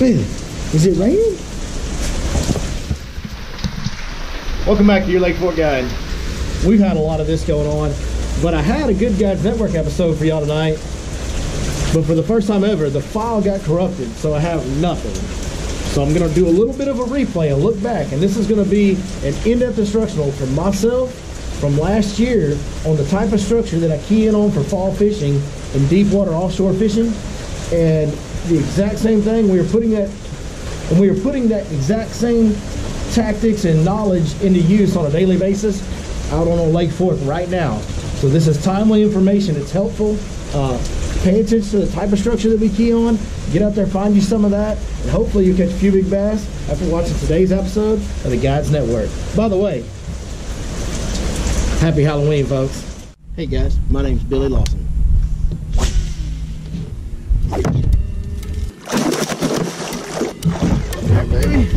Man, is it raining? Welcome back to your Lake Fork Guide. We've had a lot of this going on, but I had a Good Guides Network episode for y'all tonight. But for the first time ever, the file got corrupted, so I have nothing. So I'm gonna do a little bit of a replay and look back, and this is gonna be an in-depth instructional for myself from last year on the type of structure that I key in on for fall fishing and deep water offshore fishing. And the exact same thing, we are putting that exact same tactics and knowledge into use on a daily basis out on Lake Fork right now. So this is timely information, it's helpful. Pay attention to the type of structure that we key on. Get out there, find you some of that, and hopefully you'll catch a few big bass after watching today's episode of the Guides Network. By the way, happy Halloween, folks. Hey guys, my name's Billy Lawson. There, baby.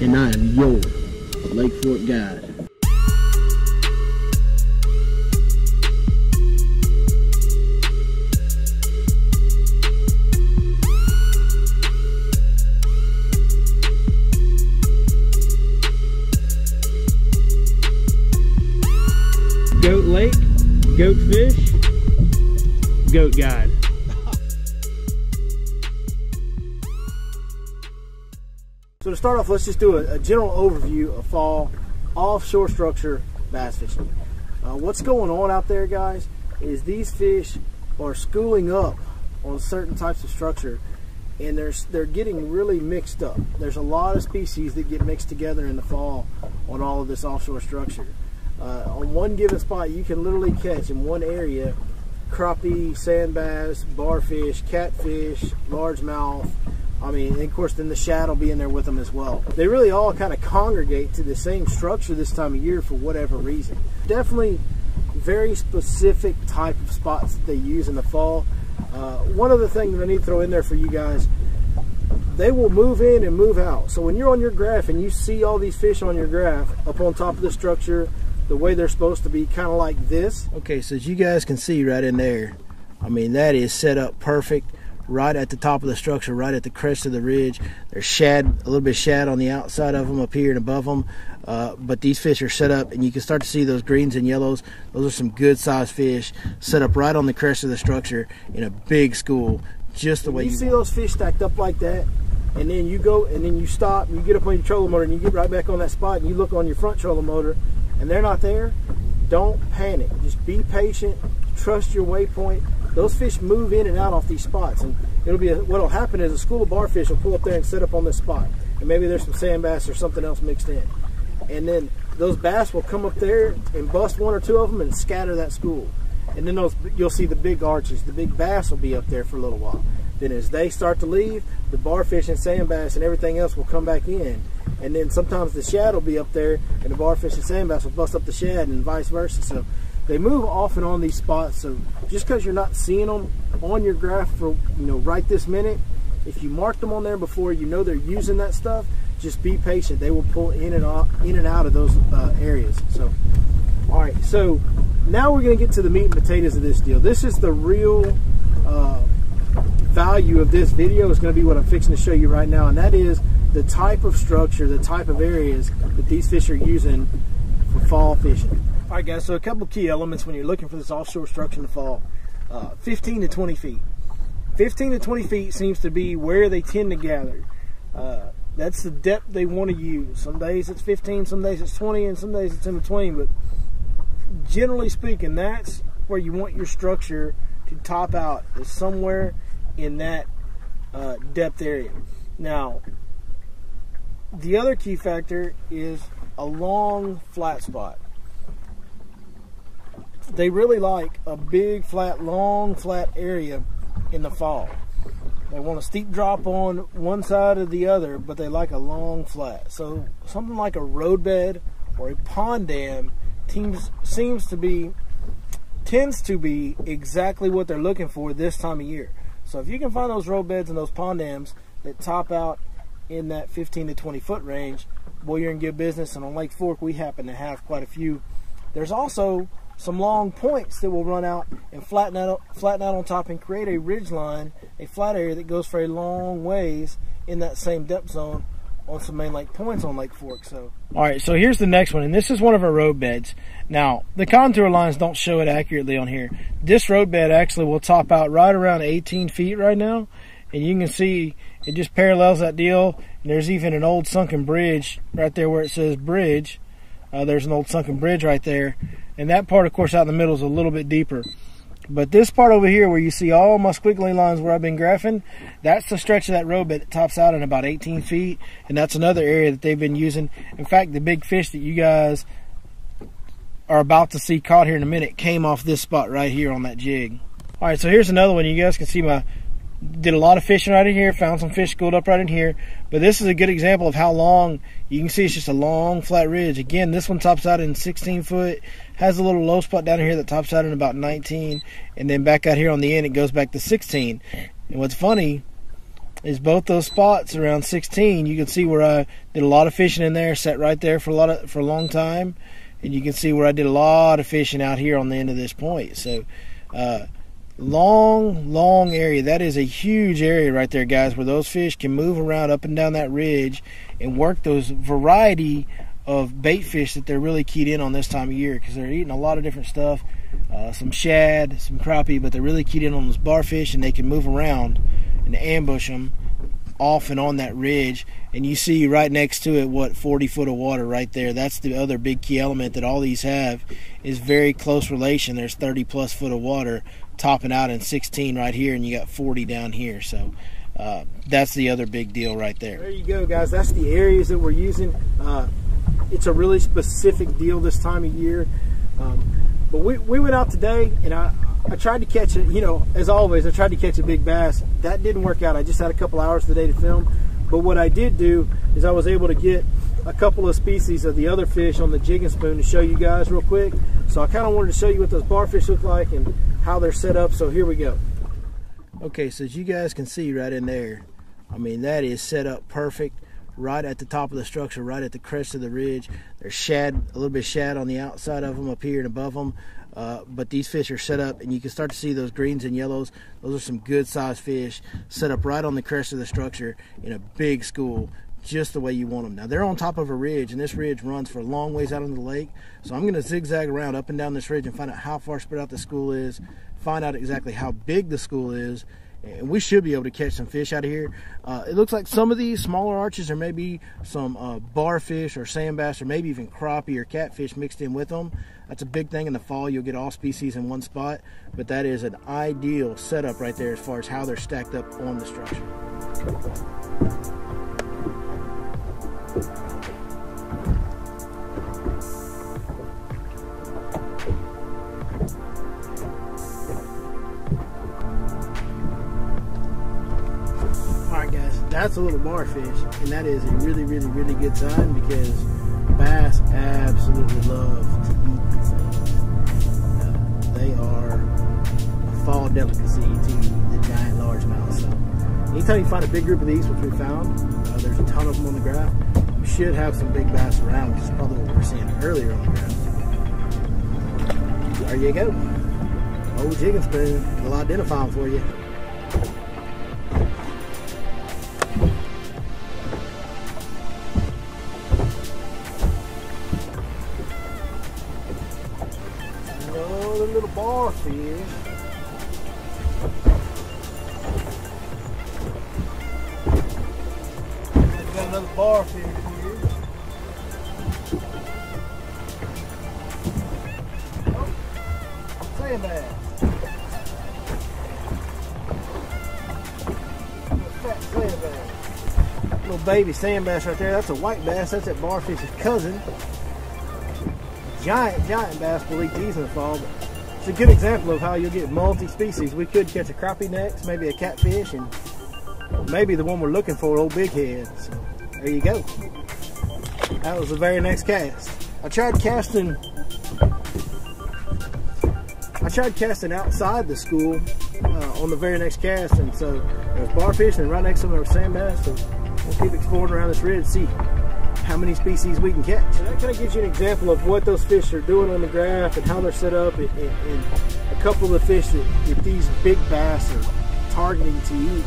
And I am your Lake Fork Guide. Goat Lake, Goat Fish, Goat Guide. So to start off, let's just do a general overview of fall offshore structure bass fishing. What's going on out there, guys, is these fish are schooling up on certain types of structure, and they're getting really mixed up. There's a lot of species that get mixed together in the fall on all of this offshore structure. On one given spot, you can literally catch in one area crappie, sand bass, barfish, catfish, largemouth. I mean, and of course, then the shad will be in there with them as well. They really all kind of congregate to the same structure this time of year for whatever reason. Definitely very specific type of spots that they use in the fall. One other thing that I need to throw in there for you guys, they will move in and move out. So when you're on your graph and you see all these fish on your graph up on top of the structure, the way they're supposed to be, kind of like this. Okay, so as you guys can see right in there, I mean, that is set up perfect right at the top of the structure, right at the crest of the ridge. There's shad, a little bit of shad on the outside of them up here and above them, but these fish are set up, and you can start to see those greens and yellows. Those are some good sized fish set up right on the crest of the structure in a big school, just the way you see those fish stacked up like that. And then you go, and then you stop, and you get up on your trolling motor, and you get right back on that spot, and you look on your front trolling motor, and they're not there. Don't panic. Just be patient. Trust your waypoint. Those fish move in and out off these spots, and it'll be what'll happen is a school of barfish will pull up there and set up on this spot, and maybe there's some sand bass or something else mixed in, and then those bass will come up there and bust one or two of them and scatter that school, and then you'll see the big arches. The big bass will be up there for a little while. Then as they start to leave, the barfish and sand bass and everything else will come back in. And then sometimes the shad will be up there and the barfish and sand bass will bust up the shad and vice versa. So they move off and on these spots. So just because you're not seeing them on your graph for, right this minute, if you marked them on there before, they're using that stuff, just be patient. They will pull in and out of those areas. So, all right, so now we're going to get to the meat and potatoes of this deal. This is the real value of this video, is going to be what I'm fixing to show you right now, and that is the type of structure, the type of areas that these fish are using for fall fishing. All right, guys, so a couple key elements when you're looking for this offshore structure in the fall. 15 to 20 feet. 15 to 20 feet seems to be where they tend to gather. That's the depth they want to use. Some days it's 15, some days it's 20, and some days it's in between, but generally speaking, that's where you want your structure to top out, is somewhere in that depth area. Now, the other key factor is a long flat spot. They really like a big flat, long flat area in the fall. They want a steep drop on one side or the other, but they like a long flat. So something like a roadbed or a pond dam tends to be exactly what they're looking for this time of year. So if you can find those road beds and those pond dams that top out in that 15 to 20 foot range, boy, you're in good business. And on Lake Fork, we happen to have quite a few. There's also some long points that will run out and flatten out on top and create a ridge line, a flat area that goes for a long ways in that same depth zone on some main lake points on Lake Fork. So, all right, so here's the next one, and this is one of our road beds. Now, the contour lines don't show it accurately on here. This road bed actually will top out right around 18 feet right now, and you can see it just parallels that deal. And there's even an old sunken bridge right there where it says bridge. There's an old sunken bridge right there, and that part, of course, out in the middle is a little bit deeper. But this part over here where you see all my squiggly lines where I've been graphing, that's the stretch of that road bed that tops out in about 18 feet. And that's another area that they've been using. In fact, the big fish that you guys are about to see caught here in a minute came off this spot right here on that jig. All right, so here's another one. You guys can see did a lot of fishing right in here, found some fish schooled up right in here. But this is a good example of how long, you can see it's just a long flat ridge. Again, this one tops out in 16 foot, has a little low spot down here that tops out in about 19, and then back out here on the end it goes back to 16. And what's funny is both those spots around 16, you can see where I did a lot of fishing in there, sat right there for a long time, and you can see where I did a lot of fishing out here on the end of this point. So long area. That is a huge area right there, guys, where those fish can move around up and down that ridge and work those variety of bait fish that they're really keyed in on this time of year, because they're eating a lot of different stuff, some shad, some crappie, but they're really keyed in on those barfish, and they can move around and ambush them off and on that ridge. And you see right next to it, what, 40 foot of water right there. That's the other big key element that all these have, is very close relation. There's 30 plus foot of water topping out in 16 right here, and you got 40 down here. So that's the other big deal right there. There you go, guys. That's the areas that we're using. It's a really specific deal this time of year. But we went out today, and I tried to catch it, you know, as always, I tried to catch a big bass. That didn't work out. I just had a couple hours today to film. But what I did do is I was able to get a couple of species of the other fish on the jig and spoon to show you guys real quick. So I kind of wanted to show you what those barfish look like and how they're set up. So here we go. Okay, so as you guys can see right in there, I mean, that is set up perfect right at the top of the structure, right at the crest of the ridge. There's shad, a little bit of shad on the outside of them up here and above them. But these fish are set up, and you can start to see those greens and yellows. Those are some good sized fish set up right on the crest of the structure in a big school, just the way you want them. Now, they're on top of a ridge, and this ridge runs for a long ways out into the lake. So I'm going to zigzag around up and down this ridge and find out how far spread out the school is, find out exactly how big the school is, and we should be able to catch some fish out of here. It looks like some of these smaller arches, there may be some barfish or sand bass or maybe even crappie or catfish mixed in with them. That's a big thing in the fall. You'll get all species in one spot, but that is an ideal setup right there as far as how they're stacked up on the structure. Alright guys, that's a little barfish, and that is a really, really, really good sign, because bass absolutely love to eat these things. They are a fall delicacy to the giant largemouth. So anytime you find a big group of these, which we found, there's a ton of them on the graph, you should have some big bass around, which is probably what we were seeing earlier on the graph. There you go. Old jig and spoon. We'll identify them for you. Another little barfish. Got another barfish here. Oh, sand bass. Fat sand bass. Little baby sand bass right there. That's a white bass. That's that barfish's cousin. Giant bass will eat these in the fall, but it's a good example of how you'll get multi-species. We could catch a crappie next, maybe a catfish, and maybe the one we're looking for, old big head. So there you go. That was the very next cast. I tried casting outside the school on the very next cast, and so there's barfish, and right next to them there was sand bass. So we'll keep exploring around this ridge, see how many species we can catch. And that kind of gives you an example of what those fish are doing on the graph and how they're set up, and a couple of the fish that these big bass are targeting to eat.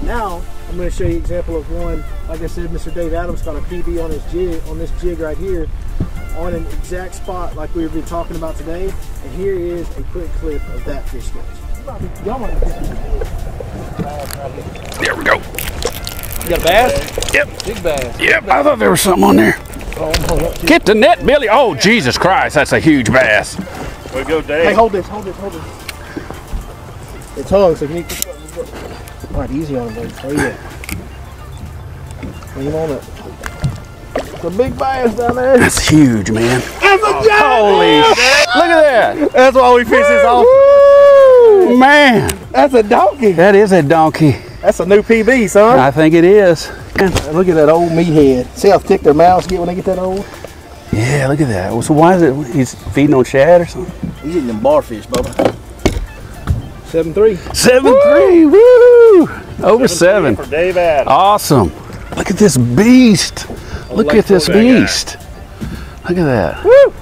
Now I'm going to show you an example of one. Like I said, Mr. Dave Adams got a PB on his jig, on this jig right here, on an exact spot like we've been talking about today. And here is a quick clip of that fish catch. There we go. You got a bass? Yep. Big bass. Yep, I thought there was something on there. Get the net, Billy. Oh, Jesus Christ, that's a huge bass. Way to go, Dave. Hey, hold this. It's hung, so can you... All right, easy on him, buddy. Oh, yeah. Lean on it. It's a big bass down there. That's huge, man. That's a giant. Holy shit. Look at that. That's why we fish this off. Woo, man. That's a donkey. That is a donkey. That's a new PB, son. I think it is. Look at that old meathead. See how thick their mouths get when they get that old? Yeah, look at that. So why is it, he's feeding on shad or something? He's eating them barfish, Bubba. 7-3. 7-3, woo! Over 7. For Dave Adams. Awesome. Look at this beast. Look at this beast. Look at that. Woo!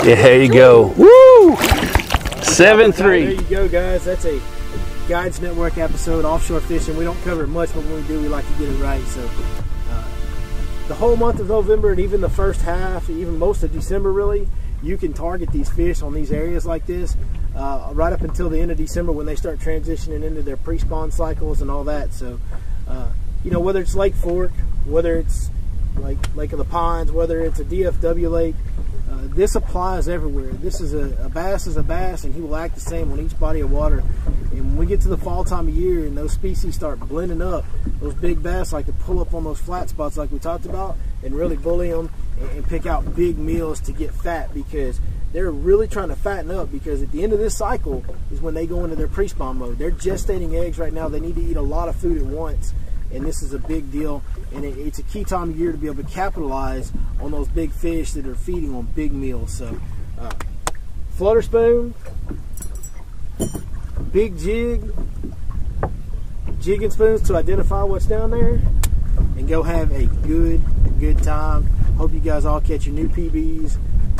Yeah, there you go. Woo! 7-3. There you go, guys. That's a Guides Network episode, offshore fishing. We don't cover it much, but when we do, we like to get it right. So the whole month of November and even the first half, even most of December really, you can target these fish on these areas like this right up until the end of December when they start transitioning into their pre-spawn cycles and all that. So you know, whether it's Lake Fork, whether it's like Lake of the Pines, whether it's a DFW lake, this applies everywhere. This is a bass is a bass, and he will act the same on each body of water. And when we get to the fall time of year and those species start blending up, those big bass like to pull up on those flat spots like we talked about and really bully them and pick out big meals to get fat, because they're really trying to fatten up, because at the end of this cycle is when they go into their pre-spawn mode. They're gestating eggs right now. They need to eat a lot of food at once, and this is a big deal, and it's a key time of year to be able to capitalize on those big fish that are feeding on big meals. So flutter spoon, big jig, jigging spoons to identify what's down there, and go have a good time. Hope you guys all catch your new PBs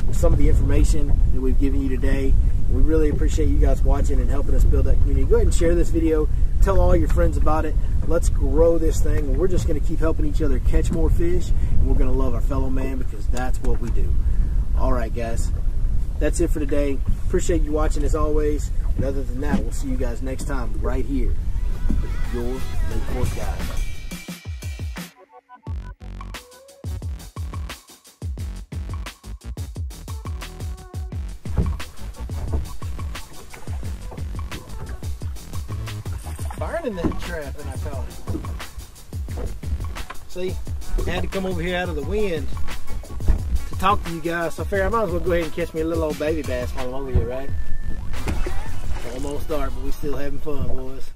with some of the information that we've given you today. We really appreciate you guys watching and helping us build that community. Go ahead and share this video. Tell all your friends about it. Let's grow this thing. We're just going to keep helping each other catch more fish, and we're going to love our fellow man, because that's what we do. All right, guys. That's it for today. Appreciate you watching as always. And other than that, we'll see you guys next time right here. Your Lake Fork Guys. Burning that trap, and I caught it. See, I had to come over here out of the wind to talk to you guys. So I might as well go ahead and catch me a little old baby bass while I'm over here, right? Almost dark, but we still having fun, boys.